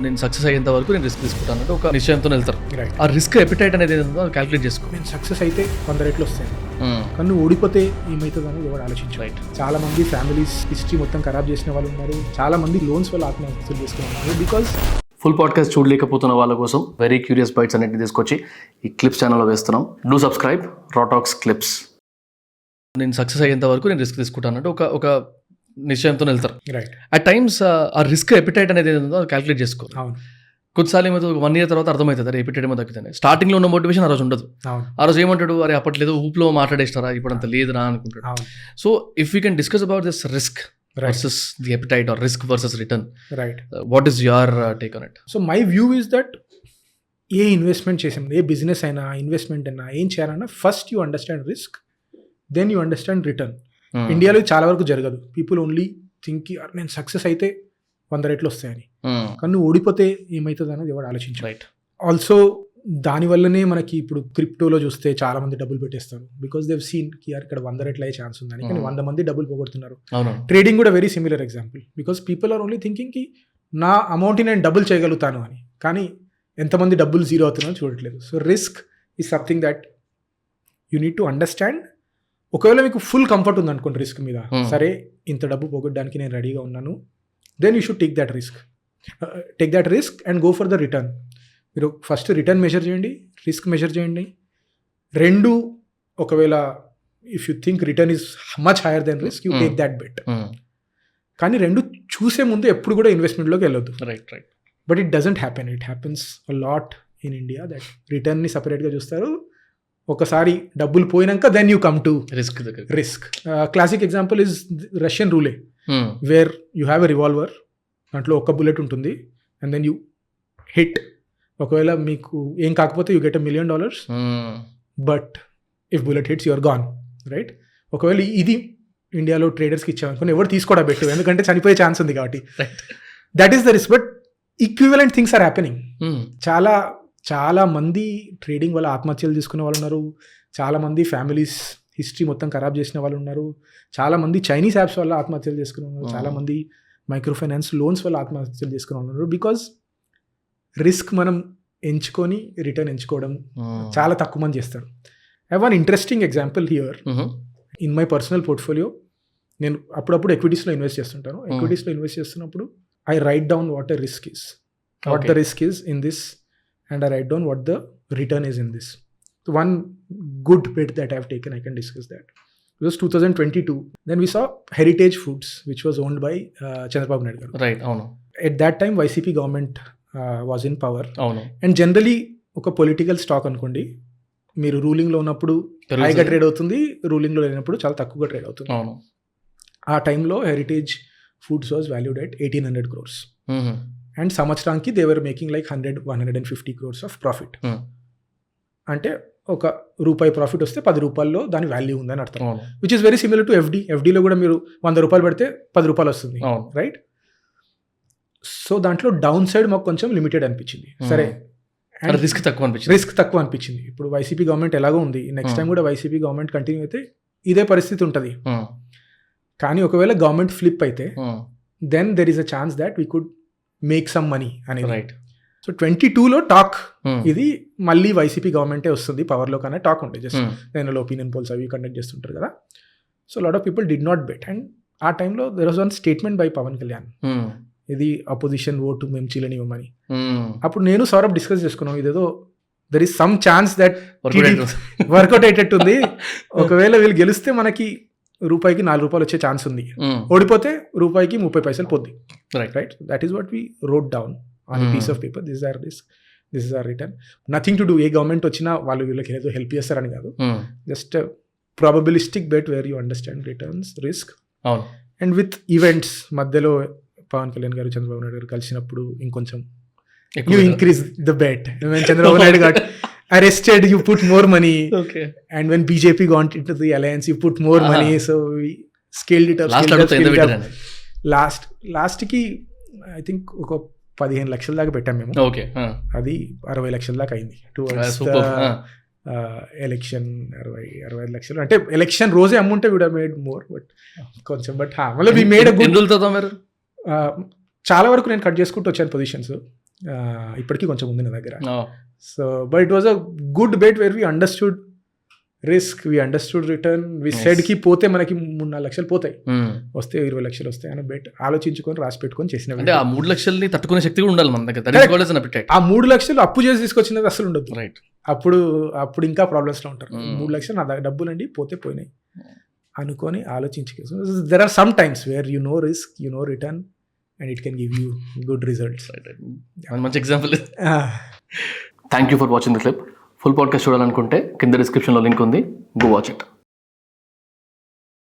నేను సక్సెస్ అయ్యేంత వరకు నేను రిస్క్ తీసుకుంటాను అంటే ఒక నిశ్చయంతో వెళ్తారు. రైట్. ఆ రిస్క్ ఎపిటైట్ అనేది ఏదో క్యాలిక్యులేట్ చేసుకో. నేను సక్సెస్ అయితే 100 రెట్లు వస్తాయి, కానీ నువ్వు ఓడిపోతే ఏమవుతుంది అనేది ఎవరు ఆలోచించు. రైట్. చాలా మంది ఫ్యామిలీస్ హిస్టరీ మొత్తం ఖరాబ్ చేసిన వాళ్ళు ఉన్నారు, చాలా మంది లోన్స్ వల్ల ఆత్మహత్యలు చేసుకున్నారు. బికాస్ ఫుల్ పాడ్కాస్ట్ చూడలేకపోతున్న వాళ్ళ కోసం వెరీ క్యూరియస్ బైట్స్ అన్నింటిని తీసుకొచ్చి ఈ క్లిప్స్ ఛానల్లో వేస్తున్నాం. Do subscribe raw talks clips. నేను సక్సెస్ అయ్యేంత వరకు నేను రిస్క్ తీసుకుంటాను అంటే ఒక నిశ్చయంతో వెళ్తారు. రైట్. అట్ టైమ్స్ ఆ రిస్క్ ఎపిటైట్ అనేది ఏదో క్యాలిక్యులేట్ చేసుకో. అవును కొద్దిసార్లు ఏమవుతుంది, 1 year తర్వాత అర్థమవుతుంది అరే ఎపిటైట్ ఏమో తగ్గుతుంది. స్టార్టింగ్లో ఉన్న మోటివేషన్ ఆ రోజు ఉండదు. అవును ఆ రోజు ఏమంటాడు, అరే అప్పట్లేదు ఊపులో మాట్లాడేస్తారా, ఇప్పుడు అంత లేదురా అనుకుంటాడు. అవును. So if you can discuss about this risk right. Versus the appetite or risk versus return, right. What is your take on it? So my view is that ఏ ఇన్వెస్ట్మెంట్ చేసాం, ఏ బిజినెస్ అయినా ఇన్వెస్ట్మెంట్ అయినా ఏం చేయాలన్నా first you understand risk, then you understand return. ఇండియాలో చాలా వరకు జరగదు. పీపుల్ ఓన్లీ థింక్ నేను సక్సెస్ అయితే 100 రెట్లు వస్తాయని, కానీ నువ్వు ఓడిపోతే ఏమవుతుంది అనేది ఎవరు ఆలోచించు. రైట్. ఆల్సో దానివల్లనే మనకి ఇప్పుడు క్రిప్టోలో చూస్తే చాలా మంది డబ్బులు పెట్టేస్తారు, బికాస్ దేవ్ సీన్ కి ఇక్కడ 100 రెట్లు అయ్యే ఛాన్స్ ఉందని, కానీ 100 మంది డబ్బులు పోగొడుతున్నారు. అవును. ట్రేడింగ్ కూడా very similar example, because people are only thinking కి నా అమౌంట్ని నేను డబుల్ చేయగలుగుతాను అని, కానీ ఎంతమంది డబ్బులు జీరో అవుతున్నారో చూడట్లేదు. So risk is something that you need to understand. ఒకవేళ మీకు ఫుల్ కంఫర్ట్ ఉంది అనుకోండి రిస్క్ మీద, సరే ఇంత డబ్బు పోగొట్టడానికి నేను రెడీగా ఉన్నాను, then you should take that risk and go for the return. మీరు ఫస్ట్ రిటర్న్ మెజర్ చేయండి, రిస్క్ మెజర్ చేయండి. రెండు ఒకవేళ if you think return is much higher then risk, you take that bet. కానీ రెండు చూసే ముందు ఎప్పుడు కూడా ఇన్వెస్ట్మెంట్లోకి వెళ్ళొద్దు. Right. Right. But it doesn't happen. It happens a lot in India that రిటర్న్ని సపరేట్గా చూస్తారు. ఒకసారి డబ్బులు పోయినాక then you come to risk. Classic example is Russian roulette, where you have a revolver, దాంట్లో ఒక బుల్లెట్ ఉంటుంది, అండ్ దెన్ యూ హిట్. ఒకవేళ మీకు ఏం కాకపోతే you get $1 million, but if bullet hits you're gone. Right. ఒకవేళ ఇది ఇండియాలో ట్రేడర్స్కి ఇచ్చామనుకుని ఎవరు తీసుకోవడం బెట్టు, ఎందుకంటే చనిపోయే ఛాన్స్ ఉంది కాబట్టి. That is the risk. But equivalent things are happening. చాలా మంది ట్రేడింగ్ వల్ల ఆత్మహత్యలు తీసుకునే వాళ్ళు ఉన్నారు, చాలా మంది ఫ్యామిలీస్ హిస్టరీ మొత్తం ఖరాబ్ చేసిన వాళ్ళు ఉన్నారు, చాలా మంది చైనీస్ యాప్స్ వల్ల ఆత్మహత్యలు చేసుకునే ఉన్నారు, చాలా మంది మైక్రో ఫైనాన్స్ లోన్స్ వల్ల ఆత్మహత్యలు చేసుకునే వాళ్ళు ఉన్నారు. బికాజ్ రిస్క్ మనం ఎంచుకొని రిటర్న్ ఎంచుకోవడం చాలా తక్కువ మంది చేస్తారు. I have one interesting example here. In my personal portfolio నేను అప్పుడప్పుడు ఎక్విటీస్లో ఇన్వెస్ట్ చేస్తుంటాను. ఎక్విటీస్లో ఇన్వెస్ట్ చేస్తున్నప్పుడు I right down what the risk is in this, and I write down what the return is in this. So one good bet that I have taken, I can discuss that. It was 2022. Then we saw Heritage Foods, which was owned by Chandrababu Naidu garu. Right. Avunu. At that time, YCP government was in power. Avunu. And generally, ఒక political stock అనుకోండి, మీరు రూలింగ్లో ఉన్నప్పుడు హైగా trade అవుతుంది, రూలింగ్లో లేనప్పుడు చాలా తక్కువగా trade అవుతుంది. అవును. ఆ టైంలో Heritage Foods was valued at 1,800 crores. And సంవత్సరానికి they were making like 150 crores of profit. అంటే ఒక రూపాయి ప్రాఫిట్ వస్తే 10 రూపాయల్లో దాని వాల్యూ ఉందని అర్థం, which is very similar to FD. ఎఫ్డీలో కూడా మీరు 100 రూపాయలు పెడితే 10 రూపాయలు వస్తుంది. రైట్. సో దాంట్లో డౌన్ సైడ్ మాకు కొంచెం లిమిటెడ్ అనిపించింది. సరే, రిస్క్ తక్కువ అనిపించింది. ఇప్పుడు వైసీపీ గవర్నమెంట్ ఎలాగో ఉంది, నెక్స్ట్ టైం కూడా వైసీపీ గవర్నమెంట్ కంటిన్యూ అయితే ఇదే పరిస్థితి ఉంటుంది. కానీ ఒకవేళ గవర్నమెంట్ ఫ్లిప్ అయితే then there is a chance that we could make some money అనేది. రైట్. సో 22లో టాక్ ఇది మళ్ళీ వైసీపీ గవర్నమెంటే వస్తుంది పవర్లో కానీ టాక్ ఉంటుంది. జస్ట్ దానిలో ఒపీనియన్ పోల్స్ అవి కండక్ట్ చేస్తుంటారు కదా. So lot of people did not bet. And ఆ టైంలో there was one statement by Pawan Kalyan, ఇది అపోజిషన్ ఓటు మేము చీలనివ్వమని. అప్పుడు నేను సౌరభ్ డిస్కస్ చేసుకున్నాం, ఇదేదో there is some chance that work out అయ్యేటట్టుంది. ఒకవేళ వీళ్ళు గెలిస్తే మనకి రూపాయికి 4 రూపాయలు వచ్చే ఛాన్స్ ఉంది, ఓడిపోతే రూపాయికి 30 పైసలు పోద్ది. Right. That is what we wrote down on piece of paper. This is our return. Nothing to do, ఏ గవర్నమెంట్ వచ్చినా వాళ్ళు వీళ్ళకి ఏదో హెల్ప్ చేస్తారని కాదు, just probabilistic bet where you understand returns, risk. And with events మధ్యలో పవన్ కళ్యాణ్ గారు చంద్రబాబు నాయుడు గారు కలిసినప్పుడు ఇంకొంచెం you increase the bet. Chandrababu Naidu garu arrested, you put more money. Okay. And when BJP got into the alliance, you put more money. So we scaled it up. Last కి I think ఒక 15 లక్షల దాకా పెట్టాం మేము. Okay. అది 60 లక్షల దాకా అయింది. ఎలక్షన్ 60 లక్షలు అంటే ఎలక్షన్ రోజే అమ్ముంటే would have made more, but కొంచెం బట్ మళ్ళీ వి మేడ్ అ గుడ్. చాలా వరకు నేను కట్ చేసుకుంటూ వచ్చాను పొజిషన్స్. ఇప్పటికీ కొంచెం ఉంది నా దగ్గర. So but it was a good bet where we understood risk, we understood return, we said కి పోతే మనకి 3-4 లక్షలు పోతాయి, వస్తే 20 లక్షలు వస్తాయి అని బెట్ ఆలోచించుకొని రాసి పెట్టుకొని చేసిన. అంటే ఆ 3 లక్షల్ని తట్టుకునే శక్తి కూడా ఉండాలి మన దగ్గర. ఆ 3 లక్షలు అప్పు చేసి తీసుకొచ్చినది అసలు ఉండదు. రైట్. అప్పుడు ఇంకా ప్రాబ్లమ్స్ లో ఉంటారు. 3 లక్షలు నా దగ్గర డబ్బులు అండి పోతే పోయినాయి అనుకొని ఆలోచించి. There are some times where you know risk, you know return and it can give you good results. మంచి example. Thank you for watching the clip. Full podcast చూడాలనుకుంటే కింద డిస్క్రిప్షన్లో లింక్ ఉంది, గో వాచ్ ఇట్.